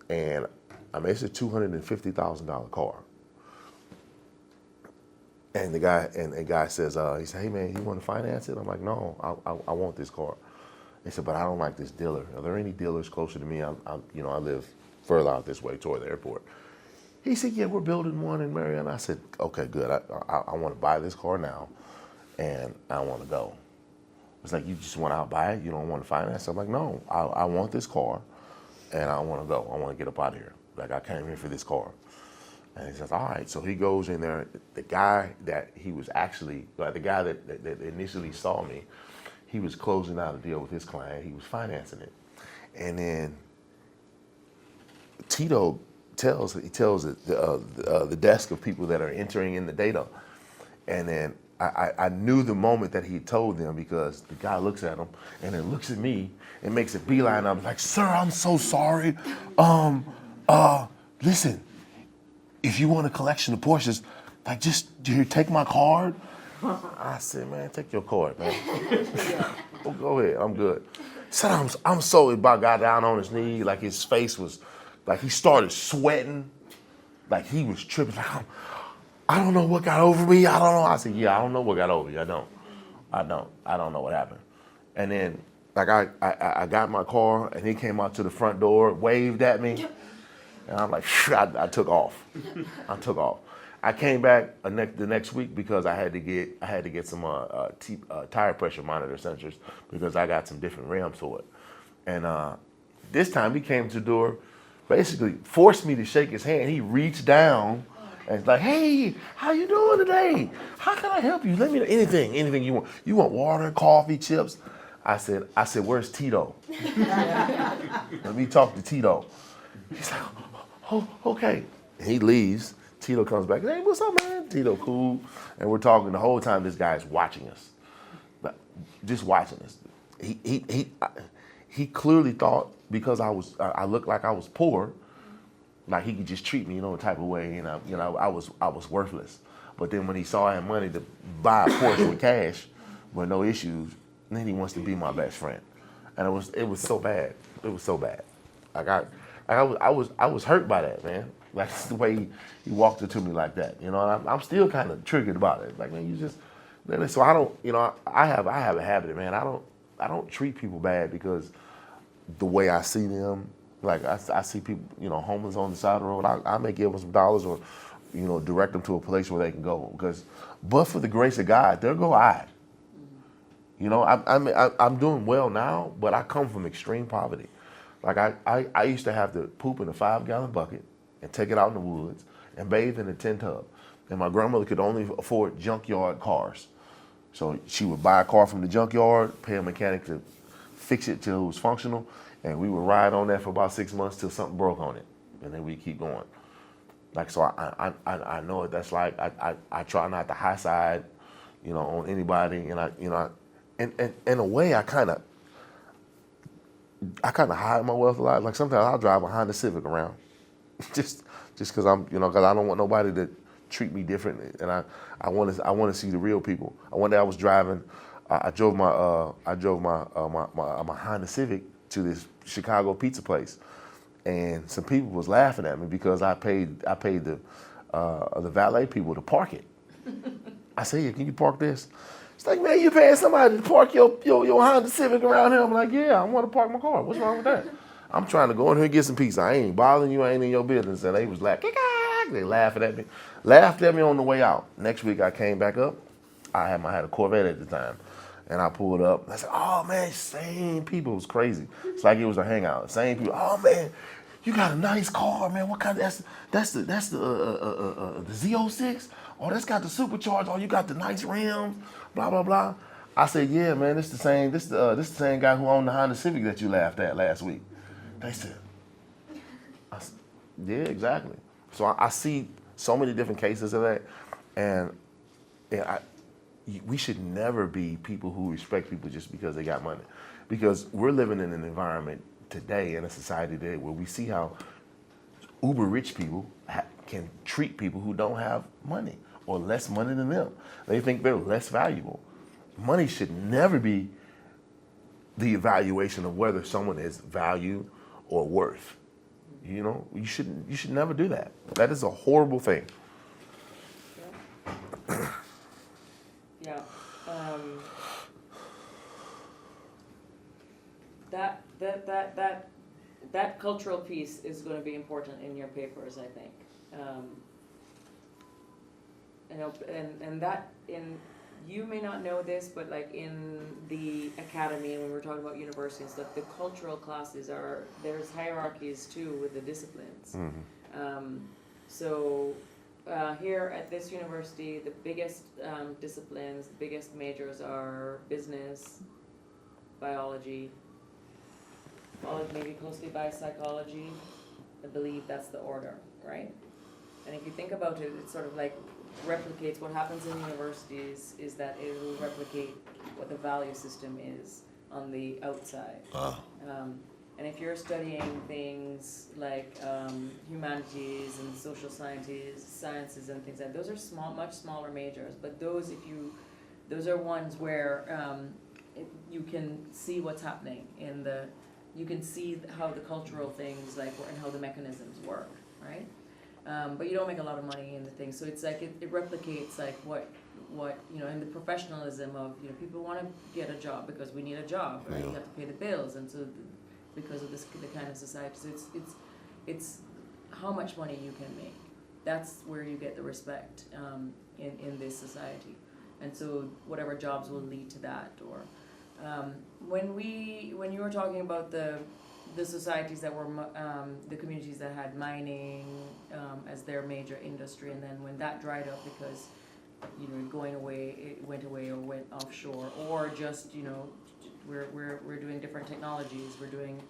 and it's a $250,000 car. And the guy says, he said, hey man, you want to finance it? I'm like, no, I want this car. He said, but I don't like this dealer. Are there any dealers closer to me? I live further out this way toward the airport. He said, yeah, we're building one in Marion. I said, okay, good. I want to buy this car now, and I want to go. It's like, you just want to buy it? You don't want to finance it? I'm like, no, I want this car, and I want to go. I want to get up out of here. Like, I came here for this car. And he says, all right. So he goes in there. The guy that he was actually, the guy that initially saw me, he was closing out a deal with his client. He was financing it. And then Tito tells the desk of people that are entering in the data. And then I knew the moment that he told them, because the guy looks at him and then looks at me and makes a beeline. I'm like, sir, I'm so sorry. Listen, if you want a collection of Porsches, like, just here, take my card. I said, man, take your card, man. Oh, go ahead, I'm good. Said, I'm so about got down on his knee, like his face was, like he started sweating, like he was tripping. Like, I don't know what got over me. I don't know. I said, yeah, I don't know what got over you. I don't know what happened. And then, like, I got my car, and he came out to the front door, waved at me. And I'm like, I took off. I came back the next week because I had to get some tire pressure monitor sensors because I got some different rims for it. And this time he came to the door, basically forced me to shake his hand. He reached down and was like, hey, how you doing today? How can I help you? Let me know anything you want. You want water, coffee, chips? I said, where's Tito? Let me talk to Tito. He's like, oh, okay. He leaves. Tito comes back. Hey, what's up, man? Tito, cool. And we're talking the whole time. This guy's watching us, just watching us. He clearly thought because I looked like I was poor, like he could just treat me, the type of way. I was worthless. But then when he saw I had money to buy a Porsche with cash, with no issues, then he wants to be my best friend. And it was so bad. It was so bad. I was hurt by that, man. Like the way he walked it to me like that, and I'm still kind of triggered about it. Like, man, you just, so I don't, I have a habit, man. I don't treat people bad because the way I see them, like I see people, homeless on the side of the road. I may give them some dollars or, direct them to a place where they can go. But for the grace of God, there go I. I'm doing well now, but I come from extreme poverty. Like I used to have to poop in a 5-gallon bucket and take it out in the woods and bathe in a tin tub. And my grandmother could only afford junkyard cars. So she would buy a car from the junkyard, pay a mechanic to fix it till it was functional, and we would ride on that for about 6 months till something broke on it. And then we'd keep going. Like, so I know what that's like. I try not to high side, on anybody. And in a way, I kind of hide my wealth a lot. Like sometimes I'll drive a Honda Civic around, just because because I don't want nobody to treat me differently, and I want to see the real people. One day I was driving, I drove my Honda Civic to this Chicago pizza place, and some people was laughing at me because I paid the valet people to park it. I said, yeah, can you park this? It's like, man, you paying somebody to park your Honda Civic around here? I'm like, yeah, I want to park my car. What's wrong with that? I'm trying to go in here and get some pizza. I ain't bothering you. I ain't in your business. And they was like, they laughing at me. Laughed at me on the way out. Next week I came back up. I had a Corvette at the time. And I pulled up. And I said, oh, man, same people. It was crazy. It's like it was a hangout. Same people. Oh, man, you got a nice car, man. What kind of, that's the Z06? Oh, that's got the supercharged. Oh, you got the nice rims, blah, blah, blah. I said, yeah, man, this the same guy who owned the Honda Civic that you laughed at last week. They said, yeah, exactly. So I see so many different cases of that. And we should never be people who respect people just because they got money. because we're living in an environment today, in a society today, where we see how uber rich people can treat people who don't have money or less money than them. They think they're less valuable. Money should never be the evaluation of whether someone is value or worth. You know, you should never do that. That is a horrible thing. Yeah. That cultural piece is going to be important in your papers, I think. And that you may not know this, but like in the academy, when we're talking about university and stuff, the cultural classes there's hierarchies too with the disciplines. So here at this university, the biggest disciplines, the biggest majors are business, biology, followed maybe closely by psychology. I believe that's the order, right? And if you think about it, it sort of like replicates what happens in universities is that it will replicate what the value system is on the outside. And if you're studying things like humanities and social sciences and things like that, those are much smaller majors. But those are ones where you can see what's happening you can see how the cultural things and how the mechanisms work, right? But you don't make a lot of money in the thing, so it's like it replicates like what in the professionalism of people want to get a job because we need a job, right? You have to pay the bills, and so because of the kind of society, so it's how much money you can make. That's where you get the respect in this society, and so whatever jobs will lead to that. Or when you were talking about the societies that were the communities that had mining as their major industry, and then when that dried up because it went away or went offshore, or just we're doing different technologies, we're doing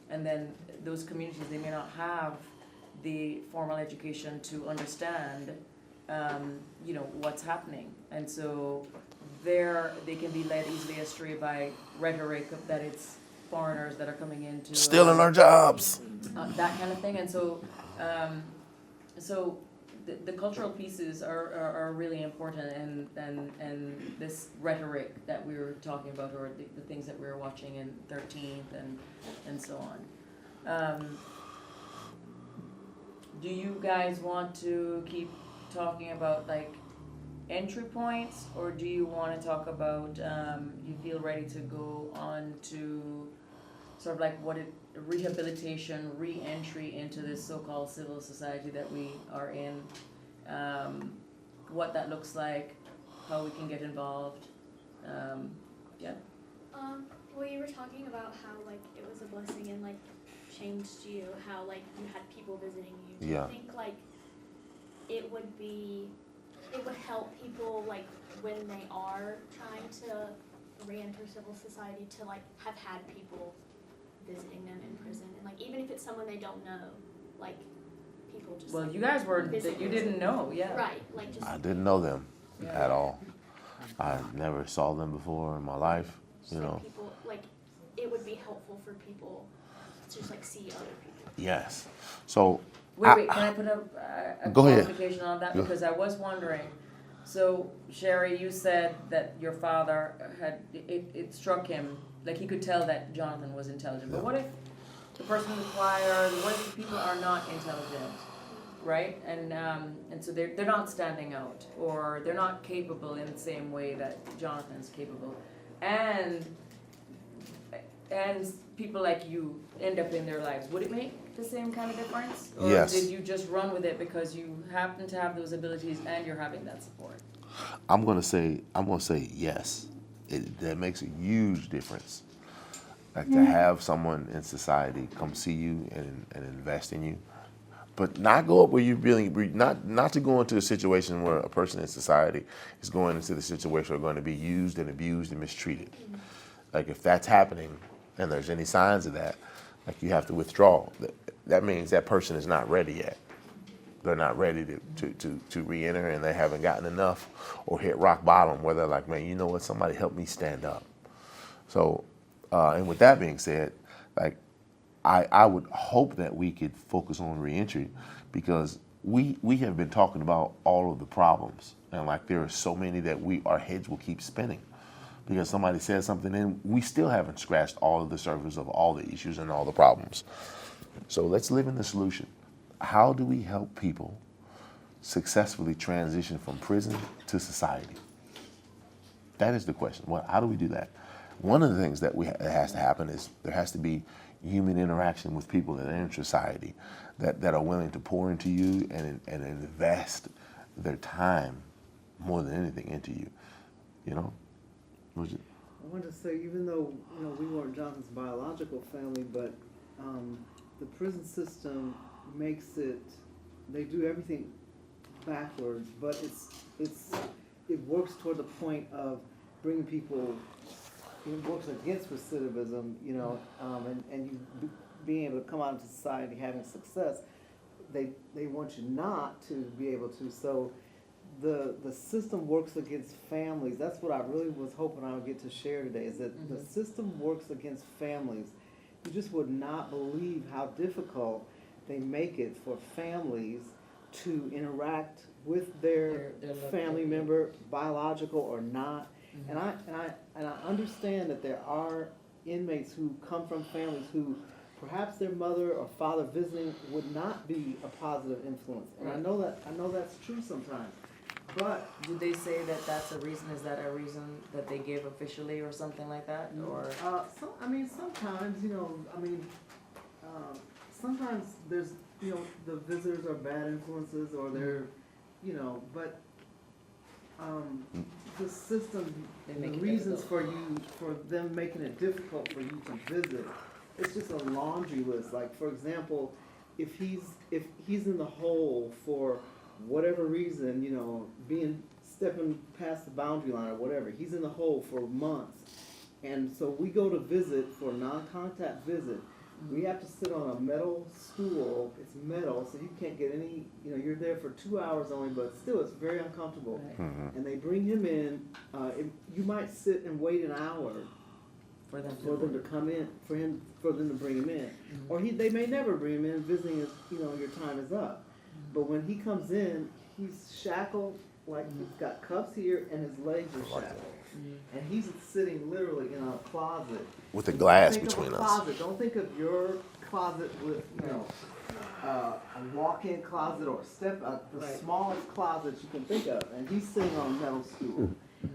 and then those communities, they may not have the formal education to understand what's happening, and so they can be led easily astray by rhetoric that it's foreigners that are coming into Stealing our jobs. That kind of thing. And so the cultural pieces are really important, and this rhetoric that we were talking about, or the things that we were watching in 13th and so on. Do you guys want to keep talking about like entry points, or do you want to talk about you feel ready to go on to sort of like rehabilitation, re-entry into this so-called civil society that we are in, what that looks like, how we can get involved? Well, you were talking about how like it was a blessing and like changed you, how like you had people visiting you. Do you think like it would help people like when they are trying to re-enter civil society to like have had people visiting them in prison, and like even if it's someone they don't know, like people just you guys were visit you them. didn't know, Right, like just I didn't know them at all. I never saw them before in my life. like people, like it would be helpful for people to just like see other people. Yes. So Wait, can I put a Go ahead. clarification on that? Go. Because I was wondering, so Sherry, you said that your father it struck him, like he could tell that Jonathan was intelligent. But what if the person required, what if people are not intelligent, right? And so they're not standing out, or they're not capable in the same way that Jonathan's capable. And people like you end up in their lives. Would it make the same kind of difference? Or Yes. did you just run with it because you happen to have those abilities and you're having that support? I'm gonna say yes. That makes a huge difference. Like to have someone in society come see you and invest in you, but not go up where you really not to go into a situation where a person in society is going into the situation where they're going to be used and abused and mistreated. Like if that's happening and there's any signs of that, like you have to withdraw. That means that person is not ready yet. They're not ready to re-enter, and they haven't gotten enough or hit rock bottom where they're like, man, you know what, somebody help me stand up. So And with that being said, like I would hope that we could focus on reentry, because we have been talking about all of the problems, and like there are so many that our heads will keep spinning because somebody says something and we still haven't scratched all of the surface of all the issues and all the problems. So let's live in the solution. How do we help people successfully transition from prison to society? That is the question. How do we do that? One of the things that has to happen is there has to be human interaction with people that are in society that are willing to pour into you and invest their time more than anything into you. You know? I wanted to say, even though we weren't Jonathan's biological family, but the prison system makes it. They do everything backwards, but it works toward the point of bringing people. It works against recidivism, and you being able to come out into society having success. They want you not to be able to. So the system works against families. That's what I really was hoping I would get to share today, is that the system works against families. You just would not believe how difficult they make it for families to interact with their family member, biological or not. And I understand that there are inmates who come from families who perhaps their mother or father visiting would not be a positive influence. And I know that's true sometimes. But did they say that that's a reason? Is that a reason that they give officially or something like that? Or sometimes, sometimes there's, the visitors are bad influences or they're, but the system, the reasons for them making it difficult for you to visit, it's just a laundry list. Like, for example, if he's in the hole for whatever reason, stepping past the boundary line or whatever, he's in the hole for months. And so we go to visit for a non-contact visit. We have to sit on a metal stool. It's metal, so you can't get any, you're there for 2 hours only, but still it's very uncomfortable. Right. And they bring him in. You might sit and wait an hour for them to come in, for them to bring him in. Or they may never bring him in, visiting is, your time is up. But when he comes in, he's shackled, like he's got cuffs here and his legs are shackled. And he's sitting literally in a closet. With a glass between us. Don't think of your closet with, a walk-in closet or the smallest closet you can think of. And he's sitting on a metal stool.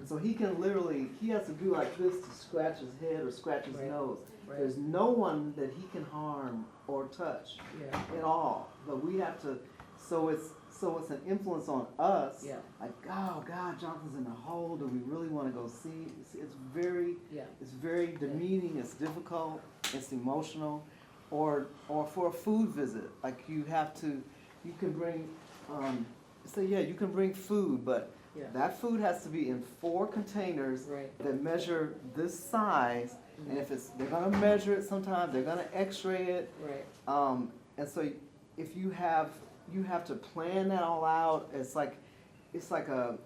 So he has to do like this to scratch his head or scratch his nose. Right. There's no one that he can harm or touch at all. But we have to, so it's an influence on us. Yeah. Like, oh God, Jonathan's in the hole. Do we really want to go see? It's very demeaning. It's difficult. It's emotional. Or for a food visit, like you can bring, you can bring food, but that food has to be in 4 containers that measure this size. And if they're gonna measure it, sometimes they're gonna X-ray it. Right. And so if you have to plan that all out. It's like a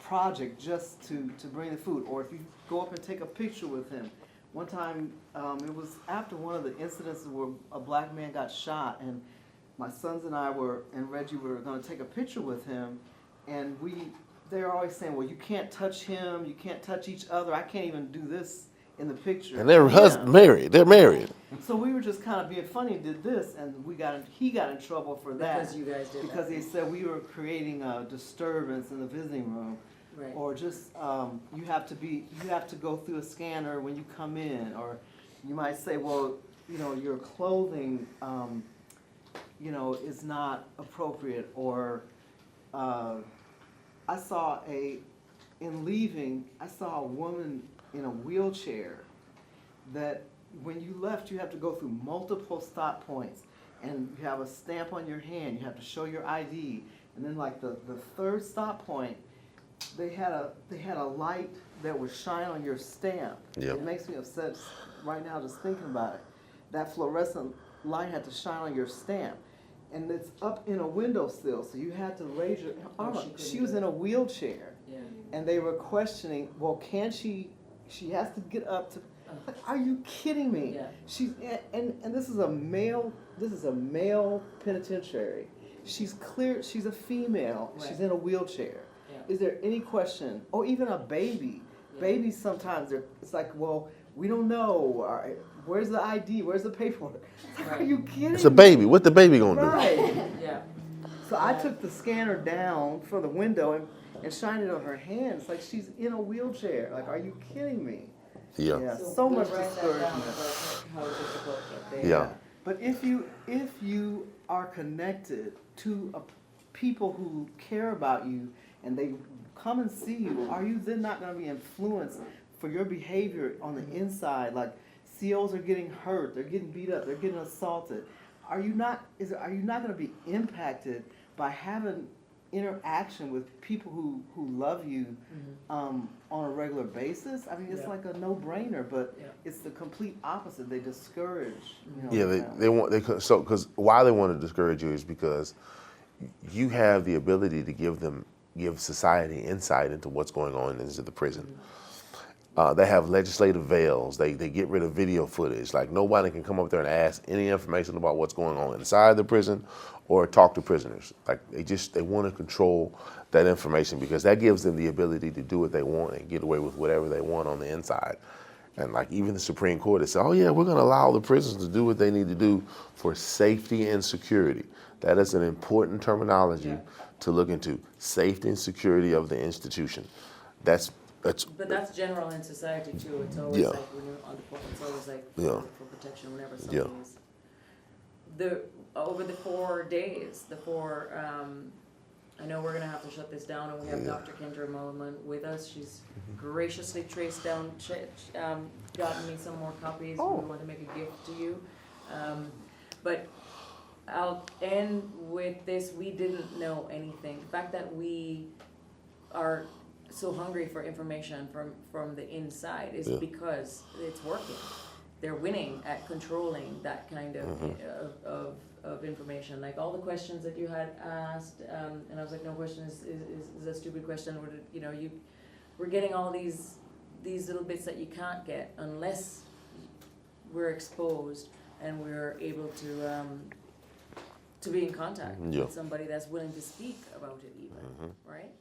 project just to bring the food. Or if you go up and take a picture with him. One time, it was after one of the incidences where a black man got shot, and my sons and I and Reggie were going to take a picture with him, and they're always saying, well, you can't touch him, you can't touch each other, I can't even do this in the picture. And they're married. They're married. So we were just kind of being funny and did this, and he got in trouble for that. Because you guys did because that. They said we were creating a disturbance in the visiting room. Right. Or just you have to go through a scanner when you come in, or you might say, well, your clothing, is not appropriate, or I saw a woman in a wheelchair that when you left, you have to go through multiple stop points, and you have a stamp on your hand. You have to show your ID, and then like the third stop point, they had a light that would shine on your stamp. Yep. It makes me upset right now just thinking about it. That fluorescent light had to shine on your stamp, and it's up in a windowsill, so you had to raise your arm up. She was in a wheelchair, and they were questioning, well, can she has to get up Like, are you kidding me? Yeah. She's and this is a male penitentiary. She's a female. Right. She's in a wheelchair. Yeah. Is there any question, or even a baby? Yeah. Babies sometimes it's like, well, we don't know. All right, where's the ID? Where's the paperwork? It's like, Right. are you kidding It's a me? baby. What the baby gonna do? Right. Yeah. So I took the scanner down from the window and shined it on her hand. It's like she's in a wheelchair. Like, are you kidding me? Yeah. So we'll much write that discouragement. down about how difficult that they Yeah. are. But if you are connected to people who care about you and they come and see you, are you then not going to be influenced for your behavior on the inside? Like COs are getting hurt, they're getting beat up, they're getting assaulted. Are you not going to be impacted by having interaction with people who love you on a regular basis? I mean, it's Yeah. like a no-brainer, but Yeah. it's the complete opposite. They discourage. Because why they want to discourage you is because you have the ability to give society insight into what's going on into the prison. They have legislative veils. They get rid of video footage. Like nobody can come up there and ask any information about what's going on inside the prison or talk to prisoners. Like they want to control that information because that gives them the ability to do what they want and get away with whatever they want on the inside. And like even the Supreme Court has said, oh yeah, we're going to allow the prisoners to do what they need to do for safety and security. That is an important terminology to look into. Safety and security of the institution. But that's general in society too. It's always like when you're on the court, it's always like for protection whenever something is. Over the 4 days, I know we're gonna have to shut this down, and we have Dr. Kendra Mulliman with us. She's graciously traced down, gotten me some more copies. We want to make a gift to you. But I'll end with this. We didn't know anything. The fact that we are so hungry for information from the inside is because it's working. They're winning at controlling that kind of information. Like all the questions that you had asked, and I was like, no question is a stupid question. We're getting all these little bits that you can't get unless we're exposed and we're able to be in contact with somebody that's willing to speak about it even, right?